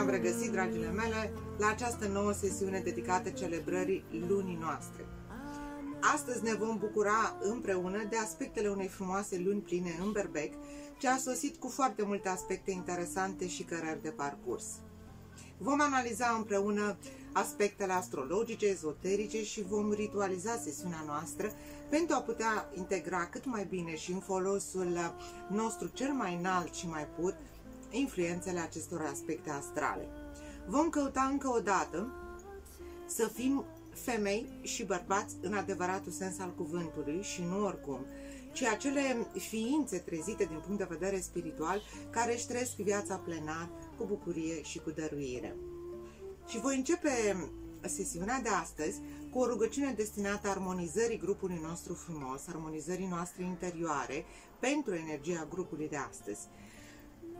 am regăsit, dragile mele, la această nouă sesiune dedicată celebrării lunii noastre. Astăzi ne vom bucura împreună de aspectele unei frumoase luni pline în berbec, ce a sosit cu foarte multe aspecte interesante și cărări de parcurs. Vom analiza împreună aspectele astrologice, ezoterice și vom ritualiza sesiunea noastră pentru a putea integra cât mai bine și în folosul nostru cel mai înalt și mai pur influențele acestor aspecte astrale. Vom căuta încă o dată să fim femei și bărbați în adevăratul sens al cuvântului și nu oricum, ci acele ființe trezite din punct de vedere spiritual care își trăiesc viața plenar cu bucurie și cu dăruire. Și voi începe sesiunea de astăzi cu o rugăciune destinată armonizării grupului nostru frumos, armonizării noastre interioare pentru energia grupului de astăzi.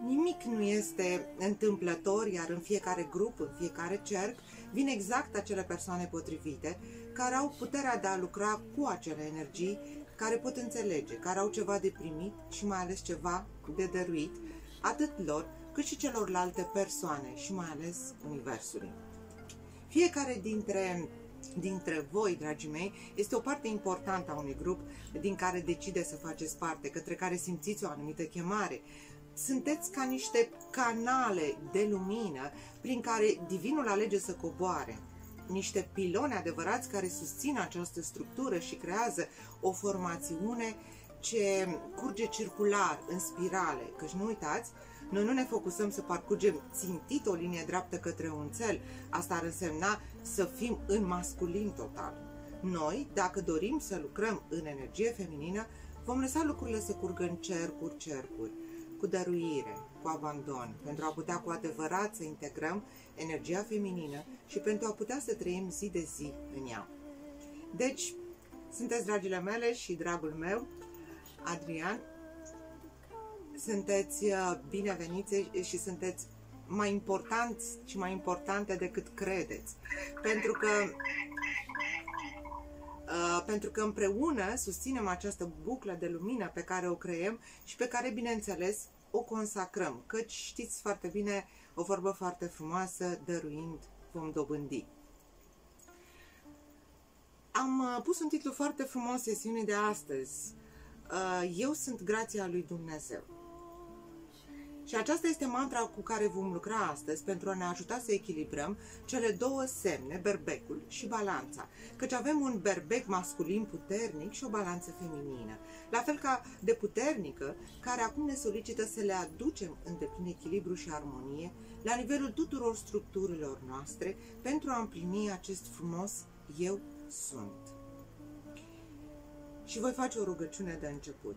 Nimic nu este întâmplător, iar în fiecare grup, în fiecare cerc, vin exact acele persoane potrivite care au puterea de a lucra cu acele energii, care pot înțelege, care au ceva de primit și mai ales ceva de dăruit, atât lor cât și celorlalte persoane și mai ales Universului. Fiecare dintre voi, dragii mei, este o parte importantă a unui grup din care decide să faceți parte, către care simțiți o anumită chemare. Sunteți ca niște canale de lumină prin care Divinul alege să coboare. Niște piloni adevărați care susțin această structură și creează o formațiune ce curge circular, în spirale. Căci nu uitați, noi nu ne focusăm să parcurgem țintit o linie dreaptă către un cel. Asta ar însemna să fim în masculin total. Noi, dacă dorim să lucrăm în energie feminină, vom lăsa lucrurile să curgă în cercuri, cu dăruire, cu abandon, pentru a putea cu adevărat să integrăm energia feminină și pentru a putea să trăim zi de zi în ea. Deci, sunteți, dragile mele și dragul meu, Adrian, sunteți bineveniți și sunteți mai importanți și mai importante decât credeți, pentru că împreună susținem această buclă de lumină pe care o creăm și pe care, bineînțeles, o consacrăm, căci știți foarte bine o vorbă foarte frumoasă, dăruind vom dobândi. Am pus un titlu foarte frumos sesiunii de astăzi. Eu sunt grația lui Dumnezeu. Și aceasta este mantra cu care vom lucra astăzi pentru a ne ajuta să echilibrăm cele două semne, berbecul și balanța. Căci avem un berbec masculin puternic și o balanță feminină. La fel ca de puternică, care acum ne solicită să le aducem în deplin echilibru și armonie la nivelul tuturor structurilor noastre pentru a împlini acest frumos Eu sunt. Și voi face o rugăciune de început.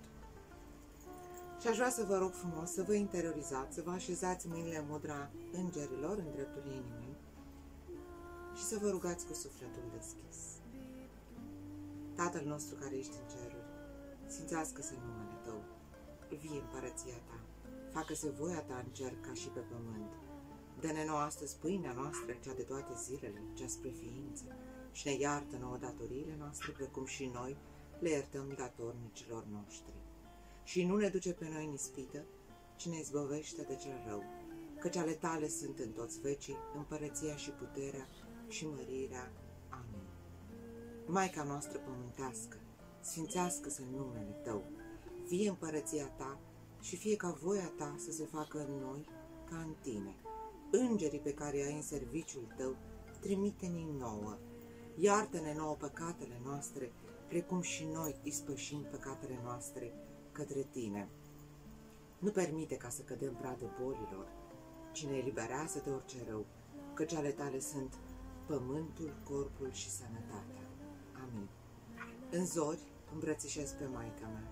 Și aș vrea să vă rog frumos să vă interiorizați, să vă așezați mâinile în mudra îngerilor, în dreptul inimii și să vă rugați cu sufletul deschis. Tatăl nostru care ești în ceruri, sfințească-se numele Tău, vie împărăția Ta, facă-se voia Ta în cer ca și pe pământ. Dă-ne nouă astăzi pâinea noastră, cea de toate zilele, cea spre ființă, și ne iartă nouă datoriile noastre, precum și noi le iertăm datornicilor noștri. Și nu ne duce pe noi în ispită, ci ne izbăvește de cel rău, căci ale Tale sunt în toți vecii împărăția și puterea și mărirea. Amin. Maica noastră pământească, sfințească-se numele Tău, vie împărăția Ta și fie ca voia Ta să se facă în noi ca în Tine. Îngerii pe care ai în serviciul Tău, trimite-ne nouă, iartă-ne nouă păcatele noastre, precum și noi ispășim păcatele noastre către Tine. Nu permite ca să cădem pradă bolilor, ci ne eliberează de orice rău, căci ale Tale sunt pământul, corpul și sănătatea. Amin. În zori îmbrățișez pe Maica mea,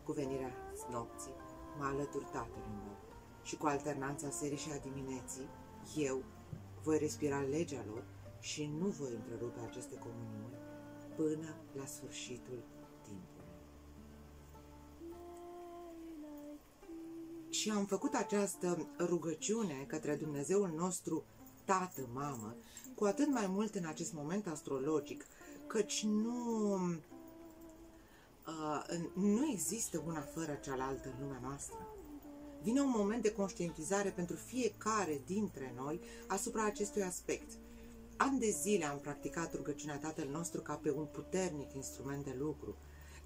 cu venirea nopții mă alătur Tatălui meu și cu alternanța serii și a dimineții, eu voi respira legea lor și nu voi întrerupe aceste comuniuni până la sfârșitul timpului. Și am făcut această rugăciune către Dumnezeul nostru, Tată, Mamă, cu atât mai mult în acest moment astrologic, căci nu există una fără cealaltă în lumea noastră. Vine un moment de conștientizare pentru fiecare dintre noi asupra acestui aspect. Ani de zile am practicat rugăciunea Tatăl nostru ca pe un puternic instrument de lucru,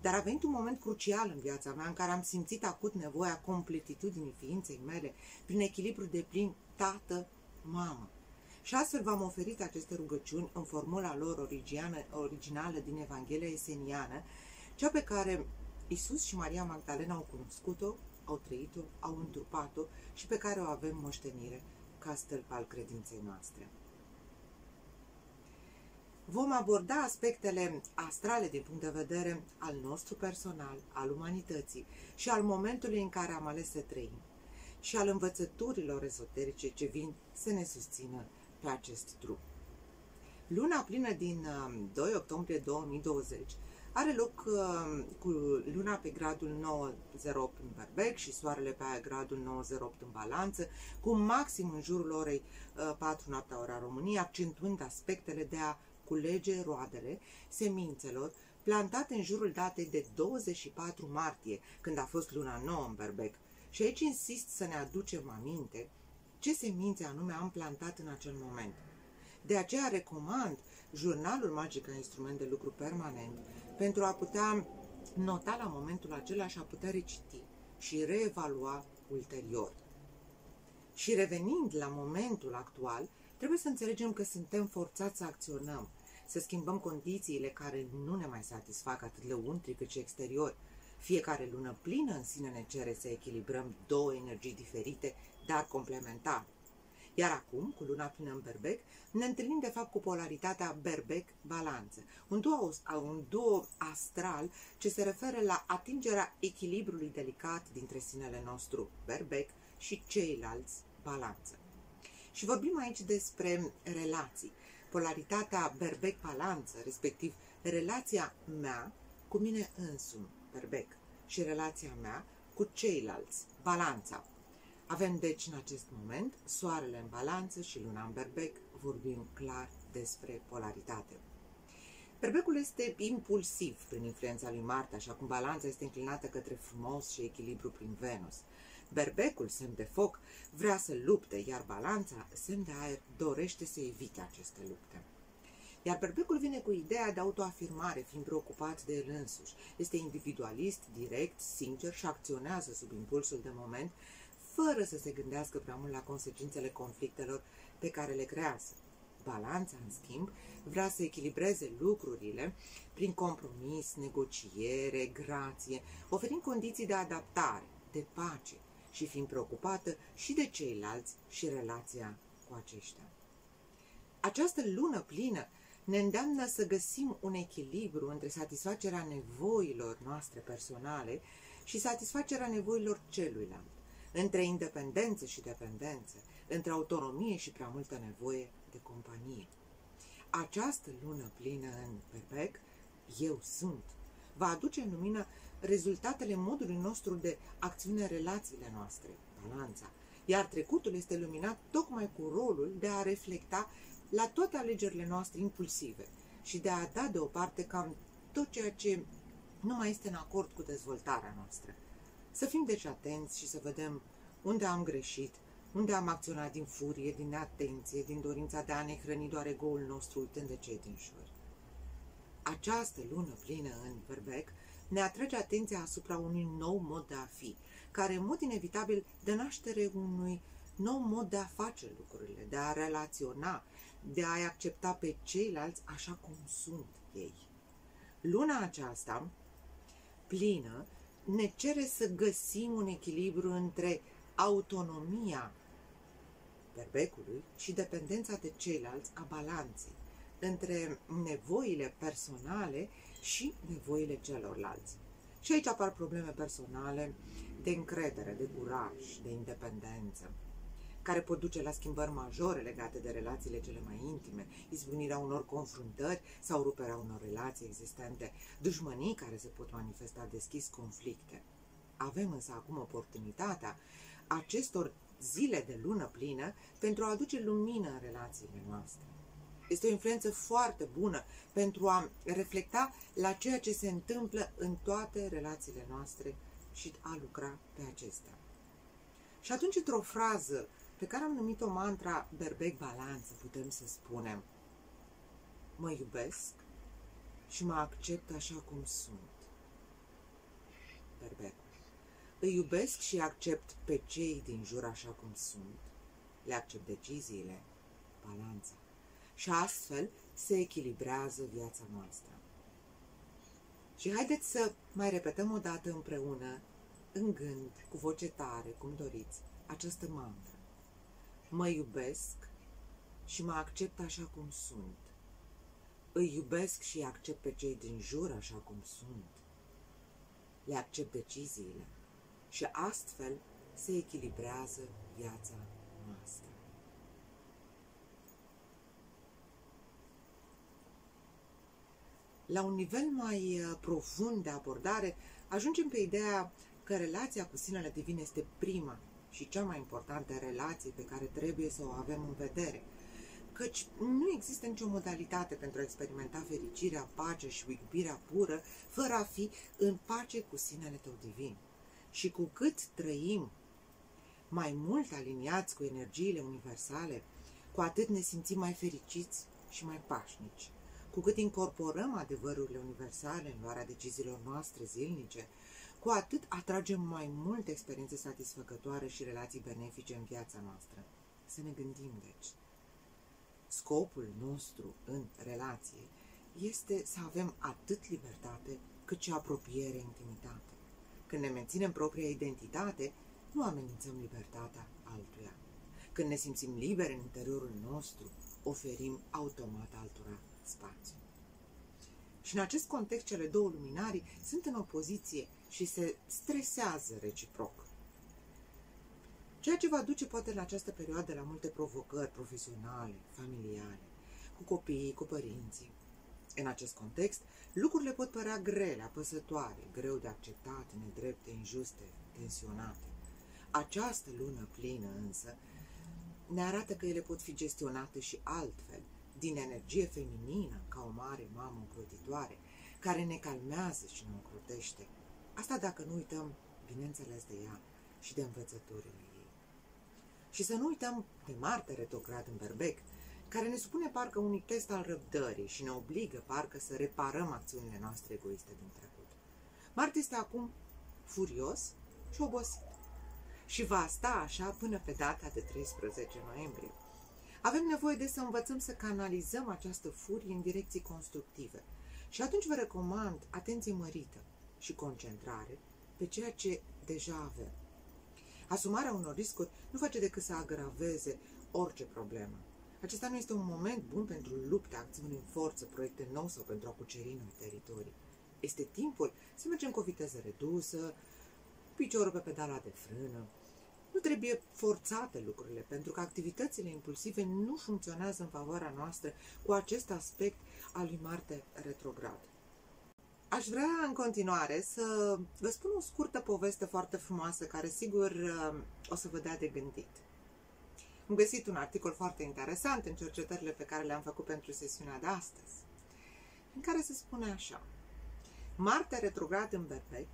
dar a venit un moment crucial în viața mea în care am simțit acut nevoia completitudinii ființei mele prin echilibru deplin tată-mamă. Și astfel v-am oferit aceste rugăciuni în formula lor originală din Evanghelia Eseniană, cea pe care Iisus și Maria Magdalena au cunoscut-o, au trăit-o, au întrupat-o și pe care o avem moștenire ca stâlp al credinței noastre. Vom aborda aspectele astrale din punct de vedere al nostru personal, al umanității și al momentului în care am ales să trăim și al învățăturilor ezoterice ce vin să ne susțină pe acest drum. Luna plină din 2 octombrie 2020 are loc cu luna pe gradul 908 în Berbec și soarele pe gradul 908 în Balanță, cu maxim în jurul orei 4 noaptea ora României, accentuând aspectele de a culege roadele semințelor plantate în jurul datei de 24 martie, când a fost luna nouă în Berbec. Și aici insist să ne aducem aminte ce semințe anume am plantat în acel moment. De aceea recomand jurnalul magic ca instrument de lucru permanent pentru a putea nota la momentul acela și a putea reciti și reevalua ulterior. Și revenind la momentul actual, trebuie să înțelegem că suntem forțați să acționăm, să schimbăm condițiile care nu ne mai satisfac atât lăuntric cât și exterior. Fiecare lună plină în sine ne cere să echilibrăm două energii diferite, dar complementare. Iar acum, cu luna plină în Berbec, ne întâlnim de fapt cu polaritatea Berbec-Balanță, un duo astral ce se referă la atingerea echilibrului delicat dintre sinele nostru Berbec și ceilalți Balanță. Și vorbim aici despre relații, polaritatea Berbec-Balanță, respectiv relația mea cu mine însumi, Berbec, și relația mea cu ceilalți, Balanța. Avem deci în acest moment soarele în Balanță și luna în Berbec, vorbim clar despre polaritate. Berbecul este impulsiv prin influența lui Marte, așa cum Balanța este înclinată către frumos și echilibru prin Venus. Berbecul, semn de foc, vrea să lupte, iar Balanța, semn de aer, dorește să evite aceste lupte. Iar Berbecul vine cu ideea de autoafirmare, fiind preocupat de el însuși. Este individualist, direct, sincer și acționează sub impulsul de moment, fără să se gândească prea mult la consecințele conflictelor pe care le creează. Balanța, în schimb, vrea să echilibreze lucrurile prin compromis, negociere, grație, oferind condiții de adaptare, de pace și fiind preocupată și de ceilalți și relația cu aceștia. Această lună plină ne îndeamnă să găsim un echilibru între satisfacerea nevoilor noastre personale și satisfacerea nevoilor celuilalt, între independență și dependență, între autonomie și prea multă nevoie de companie. Această lună plină în Berbec, eu sunt, va aduce în lumină rezultatele modului nostru de acțiune în relațiile noastre, Balanța, iar trecutul este luminat tocmai cu rolul de a reflecta la toate alegerile noastre impulsive și de a da deoparte cam tot ceea ce nu mai este în acord cu dezvoltarea noastră. Să fim deci atenți și să vedem unde am greșit, unde am acționat din furie, din atenție, din dorința de a ne hrăni doar ego-ul nostru uitând de cei din jur. Această lună plină în Berbec ne atrage atenția asupra unui nou mod de a fi, care în mod inevitabil dă naștere unui nou mod de a face lucrurile, de a relaționa, de a-i accepta pe ceilalți așa cum sunt ei. Luna aceasta plină ne cere să găsim un echilibru între autonomia Berbecului și dependența de ceilalți a Balanței, între nevoile personale și nevoile celorlalți. Și aici apar probleme personale de încredere, de curaj, de independență, care pot duce la schimbări majore legate de relațiile cele mai intime, izbunirea unor confruntări sau ruperea unor relații existente, dușmănii care se pot manifesta deschis, conflicte. Avem însă acum oportunitatea acestor zile de lună plină pentru a aduce lumină în relațiile noastre. Este o influență foarte bună pentru a reflecta la ceea ce se întâmplă în toate relațiile noastre și a lucra pe acestea. Și atunci, într-o frază pe care am numit-o mantra Berbec Balanță, putem să spunem: mă iubesc și mă accept așa cum sunt. Berbecul. Îi iubesc și accept pe cei din jur așa cum sunt. Le accept deciziile, balanța. Și astfel se echilibrează viața noastră. Și haideți să mai repetăm o dată împreună, în gând, cu voce tare, cum doriți, această mantră. Mă iubesc și mă accept așa cum sunt. Îi iubesc și accept pe cei din jur așa cum sunt. Le accept deciziile și astfel se echilibrează viața noastră. La un nivel mai profund de abordare, ajungem pe ideea că relația cu sinele divin este prima și cea mai importantă relație pe care trebuie să o avem în vedere, căci nu există nicio modalitate pentru a experimenta fericirea, pacea și iubirea pură fără a fi în pace cu sinele tău divin. Și cu cât trăim mai mult aliniați cu energiile universale, cu atât ne simțim mai fericiți și mai pașnici. Cu cât incorporăm adevărurile universale în luarea deciziilor noastre zilnice, cu atât atragem mai multe experiențe satisfăcătoare și relații benefice în viața noastră. Să ne gândim, deci. Scopul nostru în relație este să avem atât libertate cât și apropiere, intimitate. Când ne menținem propria identitate, nu amenințăm libertatea altuia. Când ne simțim liberi în interiorul nostru, oferim automat altora spațiu. Și în acest context, cele două luminarii sunt în opoziție și se stresează reciproc. Ceea ce va duce poate în această perioadă la multe provocări profesionale, familiale, cu copiii, cu părinții. În acest context, lucrurile pot părea grele, apăsătoare, greu de acceptat, nedrepte, injuste, tensionate. Această lună plină însă ne arată că ele pot fi gestionate și altfel, din energie feminină, ca o mare mamă ocrotitoare, care ne calmează și ne ocrotește. Asta dacă nu uităm, bineînțeles, de ea și de învățăturile ei. Și să nu uităm de Marte retrograd în Berbec, care ne supune parcă unui test al răbdării și ne obligă parcă să reparăm acțiunile noastre egoiste din trecut. Marte este acum furios și obosit și va sta așa până pe data de 13 noiembrie. Avem nevoie de să învățăm să canalizăm această furie în direcții constructive și atunci vă recomand atenție mărită și concentrare pe ceea ce deja avem. Asumarea unor riscuri nu face decât să agraveze orice problemă. Acesta nu este un moment bun pentru lupte, acțiuni în forță, proiecte nou sau pentru a cuceri noi teritorii. Este timpul să mergem cu o viteză redusă, piciorul pe pedala de frână. Nu trebuie forțate lucrurile, pentru că activitățile impulsive nu funcționează în favoarea noastră cu acest aspect al lui Marte retrograd. Aș vrea în continuare să vă spun o scurtă poveste foarte frumoasă, care sigur o să vă dea de gândit. Am găsit un articol foarte interesant în cercetările pe care le-am făcut pentru sesiunea de astăzi, în care se spune așa: Marte retrograd în Berbec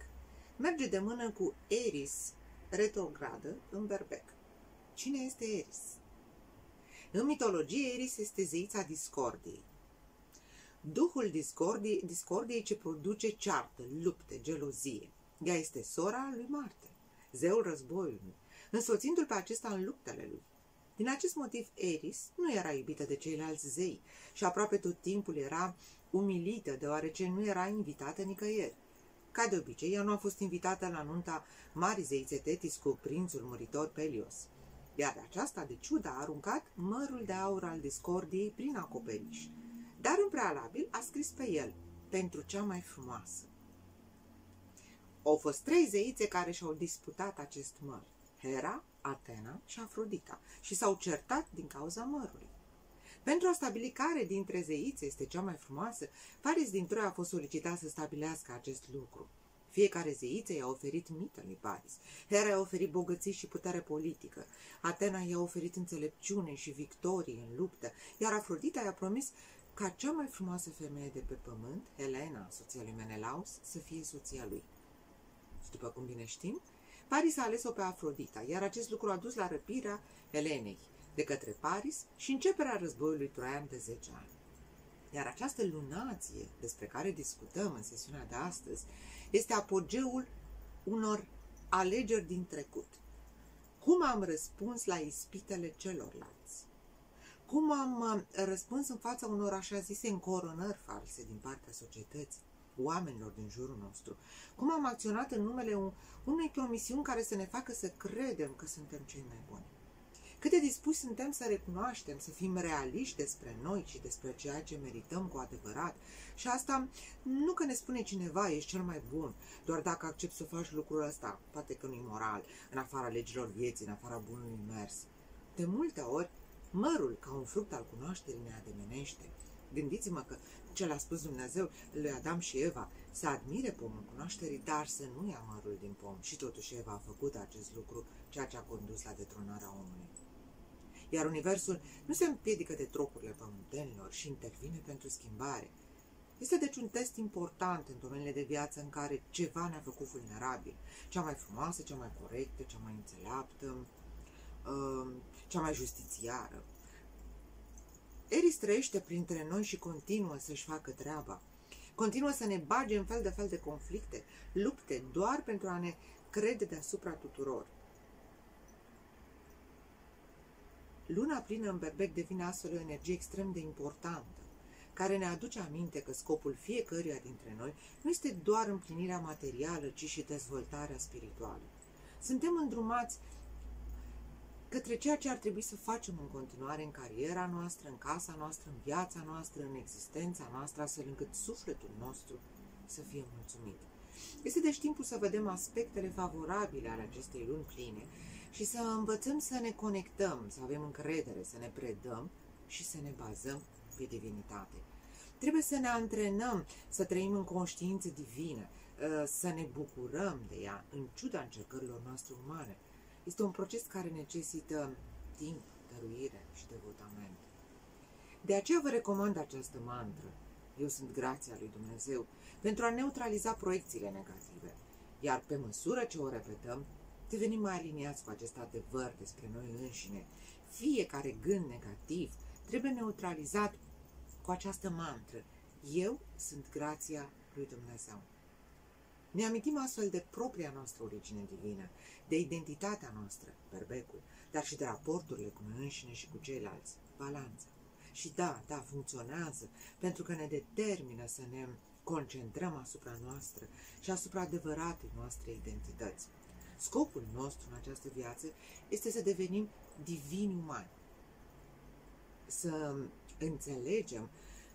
merge de mână cu Eris retrogradă în Berbec. Cine este Eris? În mitologie, Eris este zeița discordiei. Duhul discordiei ce produce ceartă, lupte, gelozie. Ea este sora lui Marte, zeul războiului, însoțindu-l pe acesta în luptele lui. Din acest motiv, Eris nu era iubită de ceilalți zei și aproape tot timpul era umilită, deoarece nu era invitată nicăieri. Ca de obicei, ea nu a fost invitată la nunta marii zeițe Tetis cu prințul muritor Pelios. Iar aceasta, de ciudă, a aruncat mărul de aur al discordiei prin acoperiș, dar în prealabil a scris pe el, pentru cea mai frumoasă. Au fost 3 zeițe care și-au disputat acest măr: Hera, Atena și Afrodita, și s-au certat din cauza mărului. Pentru a stabili care dintre zeițe este cea mai frumoasă, Paris din Troia a fost solicitat să stabilească acest lucru. Fiecare zeiță i-a oferit mită lui Paris. Hera i-a oferit bogății și putere politică. Atena i-a oferit înțelepciune și victorie în luptă, iar Afrodita i-a promis ca cea mai frumoasă femeie de pe pământ, Helena, soția lui Menelaus, să fie soția lui. Și după cum bine știm, Paris a ales-o pe Afrodita, iar acest lucru a dus la răpirea Elenei de către Paris și începerea războiului troian de 10 ani. Iar această lunație despre care discutăm în sesiunea de astăzi este apogeul unor alegeri din trecut. Cum am răspuns la ispitele celorlalți? Cum am răspuns în fața unor așa zise încoronări false din partea societății, oamenilor din jurul nostru? Cum am acționat în numele unei promisiuni care să ne facă să credem că suntem cei mai buni? Cât de dispuși suntem să recunoaștem, să fim realiști despre noi și despre ceea ce merităm cu adevărat? Și asta nu că ne spune cineva, ești cel mai bun, doar dacă accepti să faci lucrul ăsta, poate că nu-i moral, în afara legilor vieții, în afara bunului mers. De multe ori, mărul, ca un fruct al cunoașterii, ne ademenește. Gândiți-mă că ce le-a spus Dumnezeu lui Adam și Eva, să admire pomul cunoașterii, dar să nu ia mărul din pom. Și totuși Eva a făcut acest lucru, ceea ce a condus la detronarea omului. Iar universul nu se împiedică de tropurile pământenilor și intervine pentru schimbare. Este deci un test important în domeniile de viață în care ceva ne-a făcut vulnerabil. Cea mai frumoasă, cea mai corectă, cea mai înțeleaptă, cea mai justițiară. Eris trăiește printre noi și continuă să-și facă treaba. Continuă să ne bage în fel de conflicte, lupte, doar pentru a ne crede deasupra tuturor. Luna plină în Berbec devine astfel o energie extrem de importantă, care ne aduce aminte că scopul fiecăruia dintre noi nu este doar împlinirea materială, ci și dezvoltarea spirituală. Suntem îndrumați către ceea ce ar trebui să facem în continuare în cariera noastră, în casa noastră, în viața noastră, în existența noastră, astfel încât sufletul nostru să fie mulțumit. Este deci timpul să vedem aspectele favorabile ale acestei luni pline și să învățăm să ne conectăm, să avem încredere, să ne predăm și să ne bazăm pe divinitate. Trebuie să ne antrenăm, să trăim în conștiință divină, să ne bucurăm de ea, în ciuda încercărilor noastre umane. Este un proces care necesită timp, dăruire și devotament. De aceea vă recomand această mantră. Eu sunt grația lui Dumnezeu, pentru a neutraliza proiecțiile negative. Iar pe măsură ce o repetăm, devenim mai aliniați cu acest adevăr despre noi înșine. Fiecare gând negativ trebuie neutralizat cu această mantră. Eu sunt grația lui Dumnezeu. Ne amintim astfel de propria noastră origine divină, de identitatea noastră, berbecul, dar și de raporturile cu noi înșine și cu ceilalți, balanța. Și da, funcționează, pentru că ne determină să ne concentrăm asupra noastră și asupra adevăratei noastre identități. Scopul nostru în această viață este să devenim divini umani, să înțelegem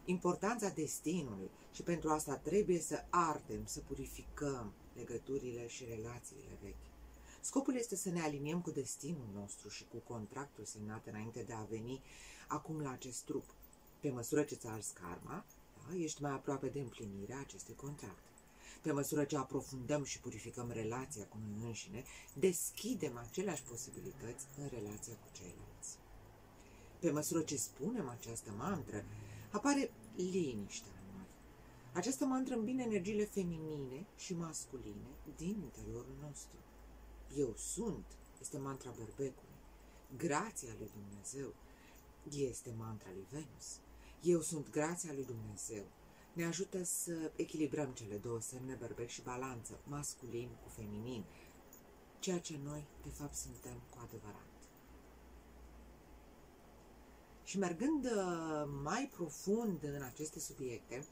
importanța destinului și pentru asta trebuie să ardem, să purificăm legăturile și relațiile vechi. Scopul este să ne aliniem cu destinul nostru și cu contractul semnat înainte de a veni acum la acest trup. Pe măsură ce îți arzi karma, ești mai aproape de împlinirea acestui contract. Pe măsură ce aprofundăm și purificăm relația cu noi înșine, deschidem aceleași posibilități în relația cu ceilalți. Pe măsură ce spunem această mantră, apare liniștea în noi. Această mantră îmbină energiile feminine și masculine din interiorul nostru. Eu sunt este mantra berbecului. Grația lui Dumnezeu este mantra lui Venus. Eu sunt grația lui Dumnezeu. Ne ajută să echilibrăm cele două semne, berbec și balanță, masculin cu feminin, ceea ce noi, de fapt, suntem cu adevărat. Și mergând mai profund în aceste subiecte,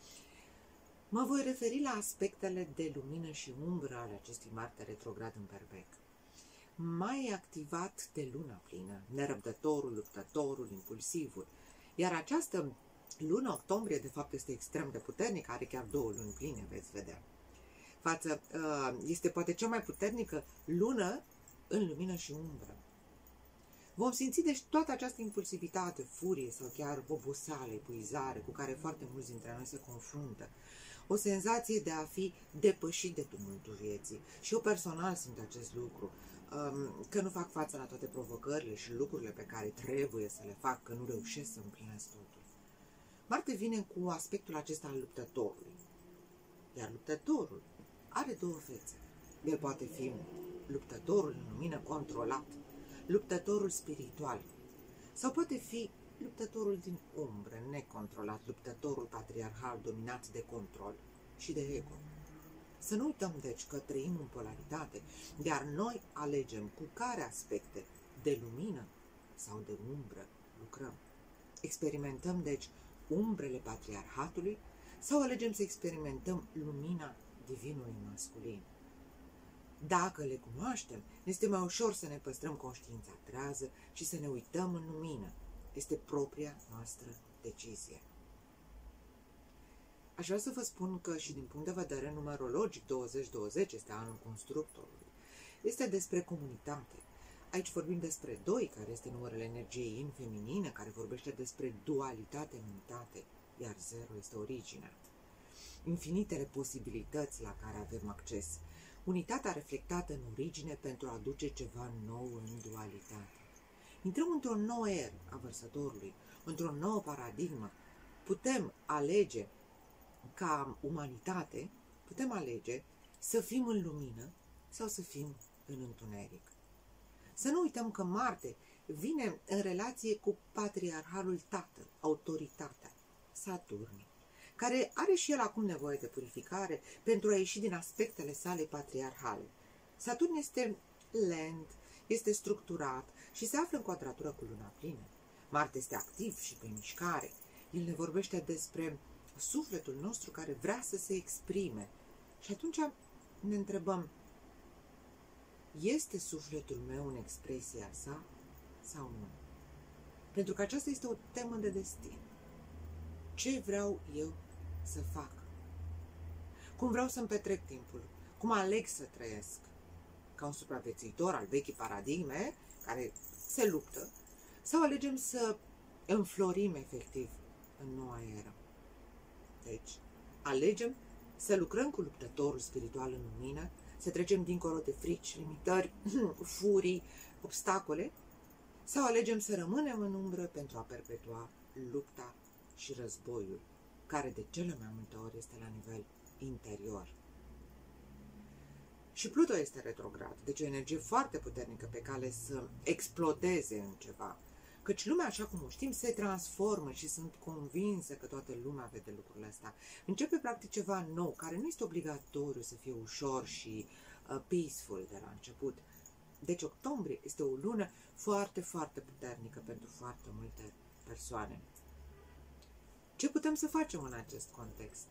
mă voi referi la aspectele de lumină și umbră ale acestui Marte retrograd în berbec. Mai activat de luna plină, nerăbdătorul, luptătorul, impulsivul, iar această lună octombrie, de fapt, este extrem de puternică, are chiar 2 luni pline, veți vedea. Este poate cea mai puternică lună în lumină și umbră. Vom simți deci toată această impulsivitate, furie sau chiar oboseală, epuizare cu care foarte mulți dintre noi se confruntă. O senzație de a fi depășit de tumultul vieții. Și eu personal simt acest lucru, că nu fac față la toate provocările și lucrurile pe care trebuie să le fac, că nu reușesc să împlinesc totul. Marte vine cu aspectul acesta al luptătorului. Iar luptătorul are 2 fețe. El poate fi luptătorul în lumină controlat, luptătorul spiritual, sau poate fi luptătorul din umbră, necontrolat, luptătorul patriarhal dominat de control și de ego. Să nu uităm, deci, că trăim în polaritate, iar noi alegem cu care aspecte de lumină sau de umbră lucrăm. Experimentăm, deci, umbrele patriarhatului sau alegem să experimentăm lumina divinului masculin. Dacă le cunoaștem, este mai ușor să ne păstrăm conștiința trează și să ne uităm în lumină. Este propria noastră decizie. Aș vrea să vă spun că și din punct de vedere numerologic, 2020 este anul constructorului. Este despre comunitate. Aici vorbim despre 2, care este numărul energiei yin feminină, care vorbește despre dualitate în unitate, iar 0 este originea. Infinitele posibilități la care avem acces. Unitatea reflectată în origine pentru a aduce ceva nou în dualitate. Intrăm într-o nouă eră a vărsătorului, într-o nouă paradigmă. Putem alege ca umanitate, putem alege să fim în lumină sau să fim în întuneric. Să nu uităm că Marte vine în relație cu patriarhalul tatăl, autoritatea, Saturn, care are și el acum nevoie de purificare pentru a ieși din aspectele sale patriarhale. Saturn este lent, este structurat și se află în quadratură cu luna plină. Marte este activ și pe mișcare. El ne vorbește despre sufletul nostru care vrea să se exprime. Și atunci ne întrebăm, este sufletul meu în expresia sa sau nu? Pentru că aceasta este o temă de destin. Ce vreau eu să fac? Cum vreau să-mi petrec timpul? Cum aleg să trăiesc? Ca un supraviețuitor al vechii paradigme care se luptă? Sau alegem să înflorim efectiv în noua eră? Deci, alegem să lucrăm cu luptătorul spiritual în lumină, să trecem dincolo de frici, limitări, furii, obstacole, sau alegem să rămânem în umbră pentru a perpetua lupta și războiul, care de cele mai multe ori este la nivel interior. Și Pluto este retrograd, deci o energie foarte puternică pe care să explodeze în ceva. Căci lumea, așa cum o știm, se transformă și sunt convinsă că toată lumea vede lucrurile astea. Începe practic ceva nou, care nu este obligatoriu să fie ușor și peaceful de la început. Deci octombrie este o lună foarte, foarte puternică pentru foarte multe persoane. Ce putem să facem în acest context?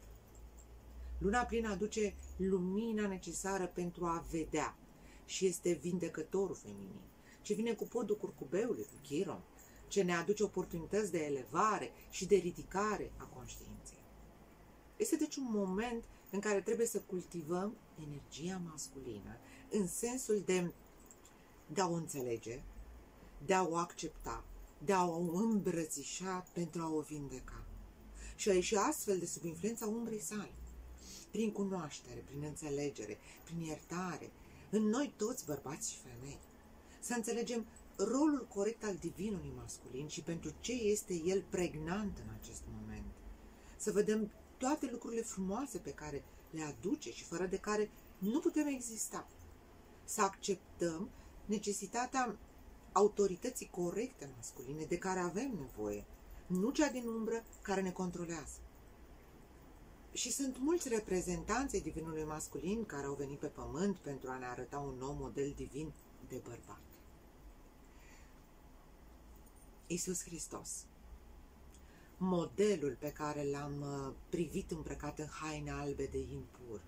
Luna plină aduce lumina necesară pentru a vedea și este vindecătorul feminin, ce vine cu podul curcubeului, cu Chiron, ce ne aduce oportunități de elevare și de ridicare a conștiinței. Este deci un moment în care trebuie să cultivăm energia masculină în sensul de a o înțelege, de a o accepta, de a o îmbrățișa pentru a o vindeca și a ieși astfel de sub influența umbrei sale, prin cunoaștere, prin înțelegere, prin iertare, în noi toți, bărbați și femei, să înțelegem rolul corect al divinului masculin și pentru ce este el pregnant în acest moment. Să vedem toate lucrurile frumoase pe care le aduce și fără de care nu putem exista. Să acceptăm necesitatea autorității corecte masculine de care avem nevoie, nu cea din umbră care ne controlează. Și sunt mulți reprezentanți ai divinului masculin care au venit pe pământ pentru a ne arăta un nou model divin de bărbat. Iisus Hristos, modelul pe care l-am privit îmbrăcat în haine albe de in pur,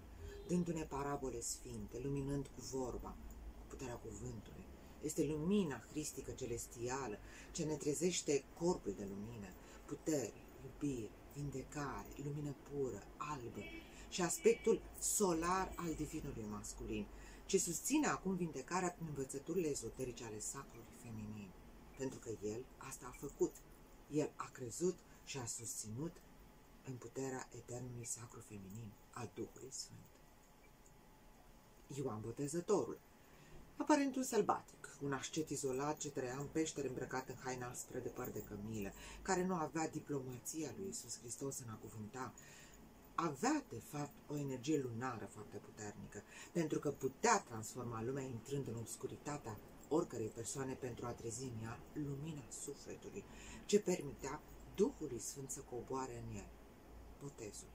dându-ne parabole sfinte, luminând cu vorba, cu puterea cuvântului. Este lumina cristică celestială ce ne trezește corpul de lumină, putere, iubire, vindecare, lumină pură, albă și aspectul solar al divinului masculin, ce susține acum vindecarea prin învățăturile ezoterice ale sacrului feminin. Pentru că el asta a făcut. El a crezut și a susținut în puterea eternului sacru feminin a Duhului Sfânt. Ioan Botezătorul, aparent un sălbatic, un ascet izolat ce trăia în peștere îmbrăcat în haine aspre de păr de cămilă, care nu avea diplomația lui Iisus Hristos în a cuvânta, avea, de fapt, o energie lunară foarte puternică, pentru că putea transforma lumea intrând în obscuritatea oricărei persoane pentru a trezi în ea lumina sufletului, ce permitea Duhului Sfânt să coboare în el, botezul.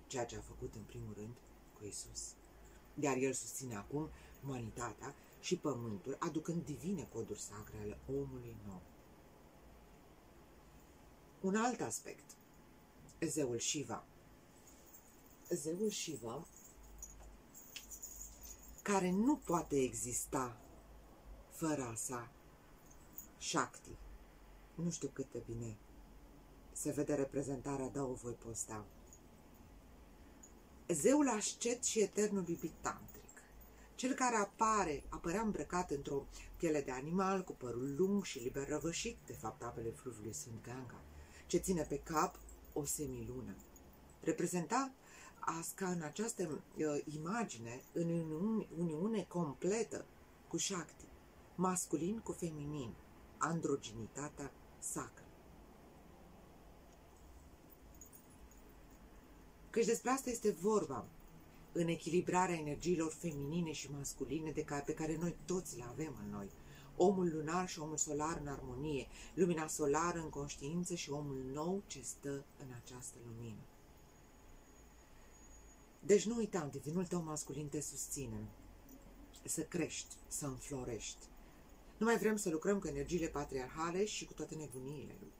Ceea ce a făcut în primul rând cu Isus. Iar el susține acum umanitatea și pământul, aducând divine coduri sacre ale omului nou. Un alt aspect. Zeul Shiva. Zeul Shiva, care nu poate exista fără a sa Shakti. Nu știu cât de bine se vede reprezentarea, dar o voi posta. Zeul ascet și eternul iubit tantric, cel care apărea îmbrăcat într-o piele de animal, cu părul lung și liber răvășit, de fapt apele fluviului Sfânt Ganga, ce ține pe cap o semilună. Reprezenta ca în această imagine, în uniune completă cu Shakti, masculin cu feminin, androginitatea sacră. Căci despre asta este vorba în echilibrarea energiilor feminine și masculine pe care noi toți le avem în noi. Omul lunar și omul solar în armonie, lumina solară în conștiință și omul nou ce stă în această lumină. Deci nu uita, divinul tău masculin te susține să crești, să înflorești. Nu mai vrem să lucrăm cu energiile patriarhale și cu toate nebuniile lui.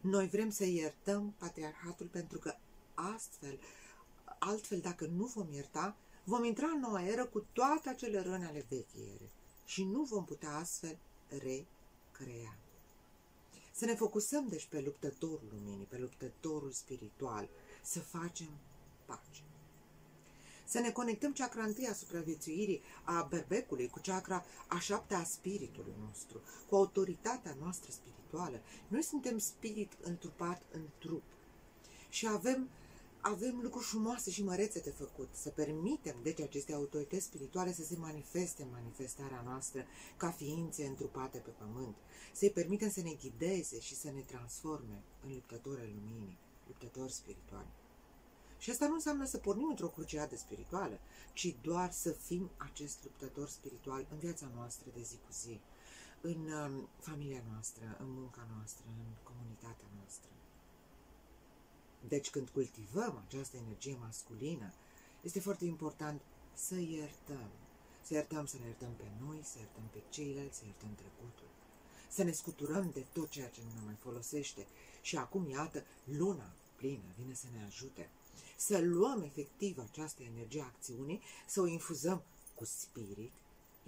Noi vrem să iertăm patriarhatul pentru că altfel, dacă nu vom ierta, vom intra în noua eră cu toate acele răni ale vechii ere și nu vom putea astfel recrea. Să ne focusăm deci pe luptătorul luminii, pe luptătorul spiritual, să facem pace. Să ne conectăm chakra întâi a supraviețuirii a berbecului cu chakra a șaptea a spiritului nostru, cu autoritatea noastră spirituală. Noi suntem spirit întrupat în trup și avem lucruri frumoase și mărețe de făcut. Să permitem, deci, aceste autorități spirituale să se manifeste în manifestarea noastră ca ființe întrupate pe pământ. Să-i permitem să ne ghideze și să ne transforme în luptători ai luminii, luptători spirituali. Și asta nu înseamnă să pornim într-o cruciadă spirituală, ci doar să fim acest luptător spiritual în viața noastră de zi cu zi, în familia noastră, în munca noastră, în comunitatea noastră. Deci când cultivăm această energie masculină, este foarte important să iertăm. Să iertăm, să ne iertăm pe noi, să iertăm pe ceilalți, să iertăm trecutul. Să ne scuturăm de tot ceea ce nu ne mai folosește. Și acum, iată, luna plină vine să ne ajute. Să luăm efectiv această energie a acțiunii, să o infuzăm cu spirit,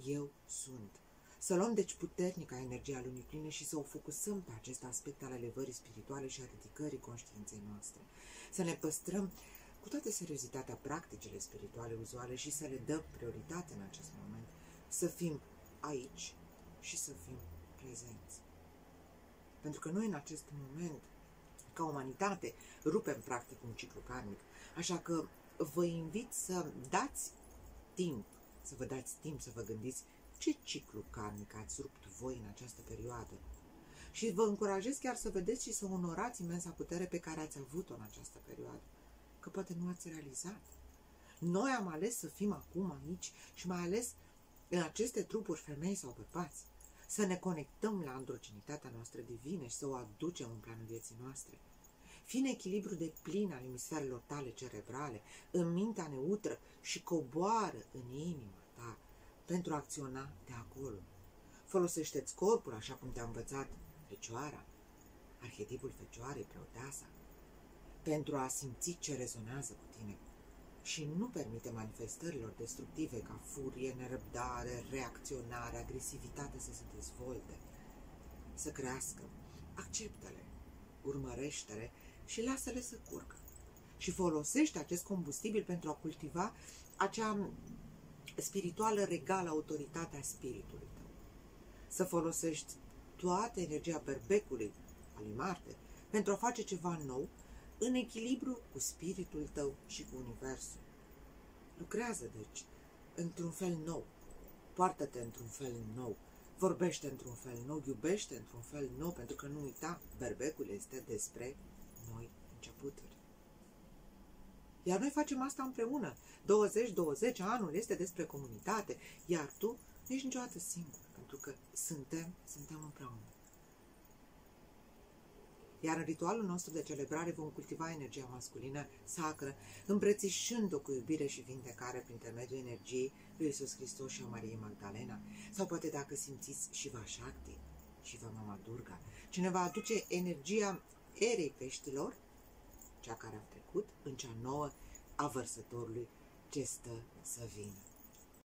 eu sunt. Să luăm deci puternica energia lunii pline și să o focusăm pe acest aspect al elevării spirituale și a ridicării conștiinței noastre. Să ne păstrăm cu toată seriozitatea practicile spirituale uzuale și să le dăm prioritate în acest moment. Să fim aici și să fim prezenți. Pentru că noi în acest moment, ca umanitate, rupem practic un ciclu karmic. Așa că vă invit să dați timp, să vă dați timp să vă gândiți ce ciclu karmic ați rupt voi în această perioadă. Și vă încurajez chiar să vedeți și să onorați imensa putere pe care ați avut-o în această perioadă. Că poate nu ați realizat. Noi am ales să fim acum aici și mai ales în aceste trupuri, femei sau bărbați, să ne conectăm la androgenitatea noastră divină și să o aducem în planul vieții noastre. Fii în echilibru de plin al emisferelor tale cerebrale, în mintea neutră și coboară în inima ta pentru a acționa de acolo. Folosește-ți corpul așa cum te-a învățat Fecioara, arhetipul Fecioarei, preoteasa, pentru a simți ce rezonează cu tine și nu permite manifestărilor destructive ca furie, nerăbdare, reacționare, agresivitate să se dezvolte, să crească. Acceptă-le, urmărește-le și lasă-le să curgă. Și folosește acest combustibil pentru a cultiva acea spirituală regală autoritatea spiritului tău. Să folosești toată energia berbecului, al lui Marte, pentru a face ceva nou, în echilibru cu spiritul tău și cu universul. Lucrează, deci, într-un fel nou. Poartă-te într-un fel nou. Vorbește într-un fel nou, iubește într-un fel nou, pentru că nu uita, berbecul este despre noi începuturi. Iar noi facem asta împreună. 20-20, anul este despre comunitate, iar tu nu ești niciodată singur, pentru că suntem împreună. Iar în ritualul nostru de celebrare vom cultiva energia masculină sacră, îmbrățișând-o cu iubire și vindecare prin intermediul energiei lui Iisus Hristos și a Mariei Magdalena. Sau poate dacă simțiți Shiva Shakti, Shiva Mama Durga, ce ne va aduce energia erei peștilor, cea care a trecut, în cea nouă a vărsătorului ce stă să vină.